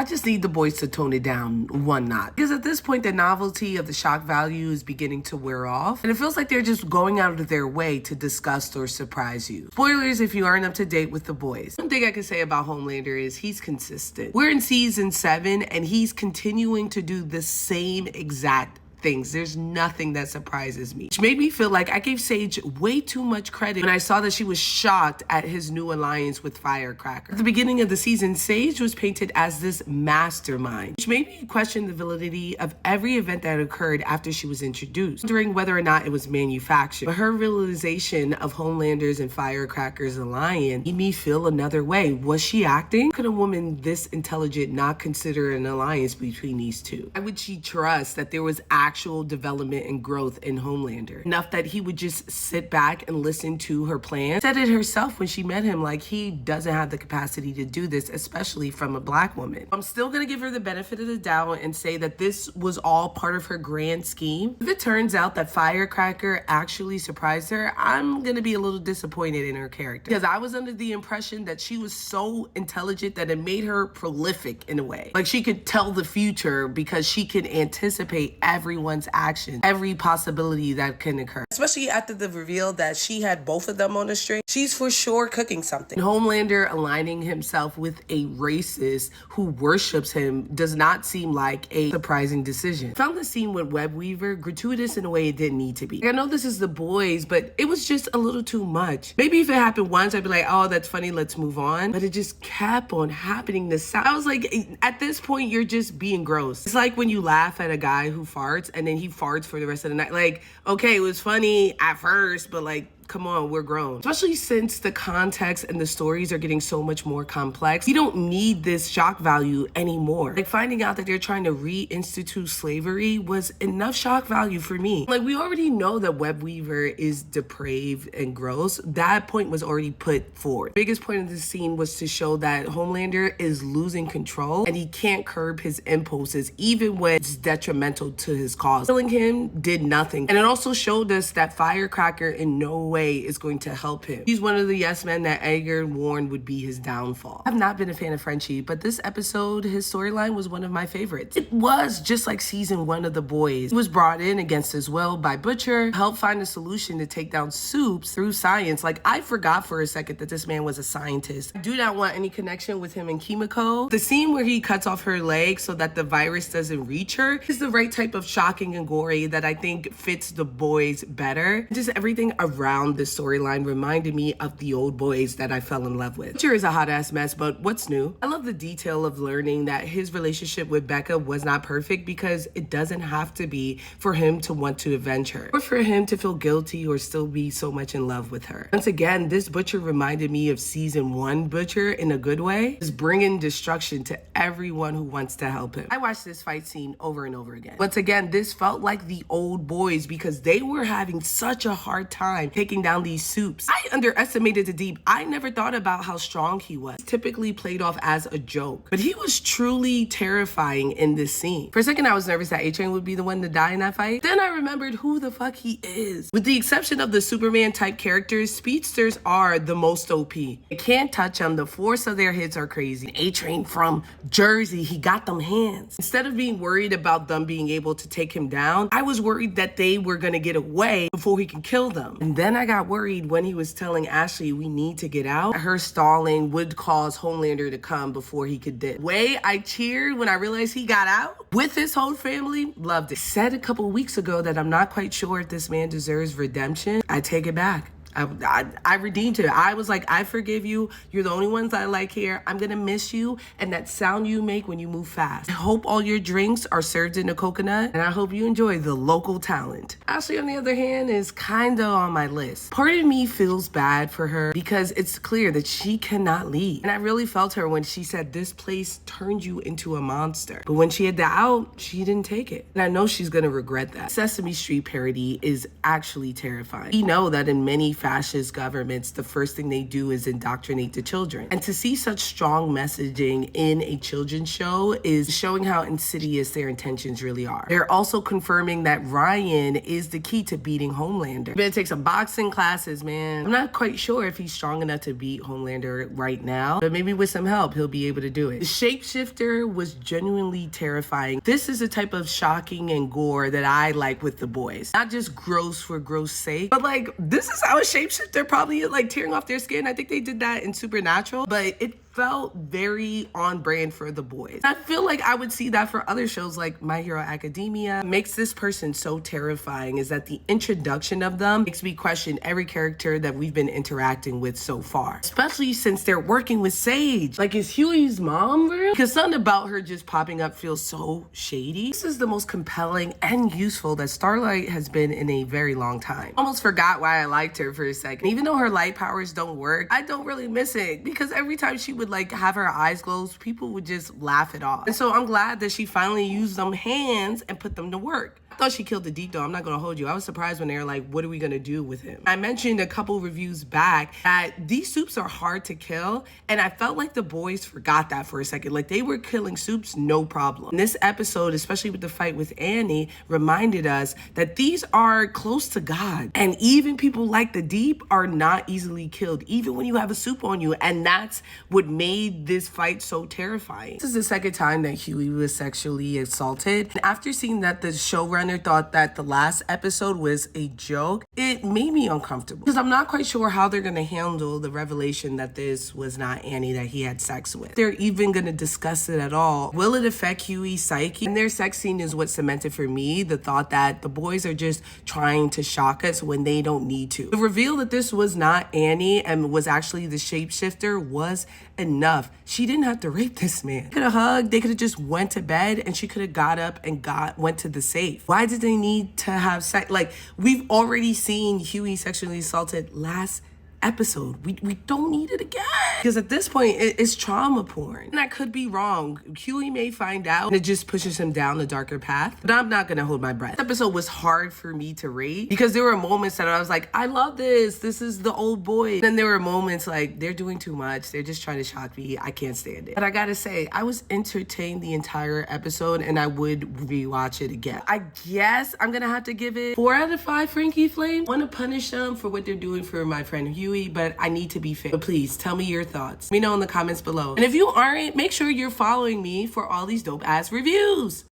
just need the boys to tone it down one notch. Because at this point, the novelty of the shock value is beginning to wear off. And it feels like they're just going out of their way to disgust or surprise you. Spoilers if you aren't up to date with the boys. One thing I can say about Homelander is he's consistent. We're in season 7 and he's continuing to do the same exact things. There's nothing that surprises me, which made me feel like I gave Sage way too much credit when I saw that she was shocked at his new alliance with Firecracker. At the beginning of the season, Sage was painted as this mastermind, which made me question the validity of every event that occurred after she was introduced, wondering whether or not it was manufactured. But her realization of Homelander's and Firecracker's alliance made me feel another way. Was she acting? Could a woman this intelligent not consider an alliance between these two? Why would she trust that there was actual development and growth in Homelander enough that he would just sit back and listen to her plan? Said it herself when she met him, like he doesn't have the capacity to do this, especially from a black woman. I'm still gonna give her the benefit of the doubt and say that this was all part of her grand scheme. If it turns out that Firecracker actually surprised her, I'm gonna be a little disappointed in her character, because I was under the impression that she was so intelligent that it made her prolific in a way. Like she could tell the future because she could anticipate everyone's action, every possibility that can occur. Especially after the reveal that she had both of them on a string, she's for sure cooking something. Homelander aligning himself with a racist who worships him does not seem like a surprising decision. I found the scene with Web Weaver gratuitous in a way it didn't need to be. I know this is the boys, but it was just a little too much. Maybe if it happened once, I'd be like, oh, that's funny, let's move on. But it just kept on happening. I was like, at this point, you're just being gross. It's like when you laugh at a guy who farts and then he farts for the rest of the night. Like, okay, it was funny at first, but like, come on, we're grown. Especially since the context and the stories are getting so much more complex. You don't need this shock value anymore. Like finding out that they're trying to reinstitute slavery was enough shock value for me. Like we already know that Web Weaver is depraved and gross. That point was already put forward. The biggest point of the scene was to show that Homelander is losing control and he can't curb his impulses even when it's detrimental to his cause. Killing him did nothing. And it also showed us that Firecracker in no way is going to help him. He's one of the yes men that Edgar warned would be his downfall. I've not been a fan of Frenchie, but this episode, his storyline was one of my favorites. It was just like season 1 of The Boys. He was brought in against his will by Butcher, helped find a solution to take down Soups through science. Like I forgot for a second that this man was a scientist. I do not want any connection with him and Kimiko. The scene where he cuts off her leg so that the virus doesn't reach her is the right type of shocking and gory that I think fits The Boys better. Just everything around this storyline reminded me of the old boys that I fell in love with. Butcher is a hot ass mess, but what's new? I love the detail of learning that his relationship with Becca was not perfect because it doesn't have to be for him to want to avenge her or for him to feel guilty or still be so much in love with her. Once again, this Butcher reminded me of season 1 Butcher in a good way. He's bringing destruction to everyone who wants to help him. I watched this fight scene over and over again. Once again, this felt like the old boys because they were having such a hard time taking down these Soups. I underestimated the Deep. I never thought about how strong he was. He's typically played off as a joke, but he was truly terrifying in this scene. For a second, I was nervous that A-Train would be the one to die in that fight. Then I remembered who the fuck he is. With the exception of the Superman type characters, speedsters are the most OP. You can't touch them. The force of their hits are crazy. A-Train from Jersey, he got them hands. Instead of being worried about them being able to take him down, I was worried that they were gonna get away before he could kill them. And then I got worried when he was telling Ashley we need to get out. Her stalling would cause Homelander to come before he could dip. Way I cheered when I realized he got out with his whole family. Loved it. Said a couple weeks ago that I'm not quite sure if this man deserves redemption. I take it back. I redeemed him. I was like, I forgive you. You're the only ones I like here. I'm gonna miss you and that sound you make when you move fast. I hope all your drinks are served in a coconut and I hope you enjoy the local talent. Ashley, on the other hand, is kinda on my list. Part of me feels bad for her because it's clear that she cannot leave. And I really felt her when she said this place turned you into a monster. But when she had the out, she didn't take it. And I know she's gonna regret that. Sesame Street parody is actually terrifying. We know that in many fascist governments, the first thing they do is indoctrinate the children. And to see such strong messaging in a children's show is showing how insidious their intentions really are. They're also confirming that Ryan is the key to beating Homelander. You better take some boxing classes, man. I'm not quite sure if he's strong enough to beat Homelander right now, but maybe with some help, he'll be able to do it. The shapeshifter was genuinely terrifying. This is a type of shocking and gore that I like with the boys. Not just gross for gross sake, but like, this is how a shapeshifter probably like tearing off their skin. I think they did that in Supernatural, but it felt very on brand for the boys. I feel like I would see that for other shows like My Hero Academia. Makes this person so terrifying is that the introduction of them makes me question every character that we've been interacting with so far, especially since they're working with Sage. Like, is Huey's mom real? Because something about her just popping up feels so shady. This is the most compelling and useful that Starlight has been in a very long time. Almost forgot why I liked her for a second. Even though her light powers don't work, I don't really miss it because every time she would like have her eyes closed, people would just laugh it off. And so I'm glad that she finally used them hands and put them to work. I thought she killed the Deep though, I'm not gonna hold you. I was surprised when they were like, what are we gonna do with him? I mentioned a couple reviews back that these Supes are hard to kill, and I felt like the boys forgot that for a second. Like, they were killing Supes no problem. And this episode, especially with the fight with Annie, reminded us that these are close to God. And even people like the Deep are not easily killed, even when you have a Supe on you. And that's what made this fight so terrifying. This is the second time that Huey was sexually assaulted. And after seeing that the showrunner thought that the last episode was a joke, it made me uncomfortable because I'm not quite sure how they're gonna handle the revelation that this was not Annie that he had sex with. They're even gonna discuss it at all. Will it affect Huey's psyche? And their sex scene is what cemented for me the thought that the boys are just trying to shock us when they don't need to. The reveal that this was not Annie and was actually the shapeshifter was enough. She didn't have to rape this man. They could have hugged, they could have just went to bed, and she could have got up and went to the safe. Why did they need to have sex? Like, we've already seen Huey sexually assaulted last episode. We don't need it again. Because at this point, it's trauma porn. And I could be wrong. Huey may find out and it just pushes him down a darker path. But I'm not gonna hold my breath. This episode was hard for me to rate because there were moments that I was like, I love this. This is the old boy. Then there were moments like, they're doing too much. They're just trying to shock me. I can't stand it. But I gotta say, I was entertained the entire episode and I would rewatch it again. I guess I'm gonna have to give it 4 out of 5 Frankie Flame. I wanna punish them for what they're doing for my friend Huey, but I need to be fair. But please tell me your thoughts. Let me know in the comments below. And if you aren't, make sure you're following me for all these dope ass reviews.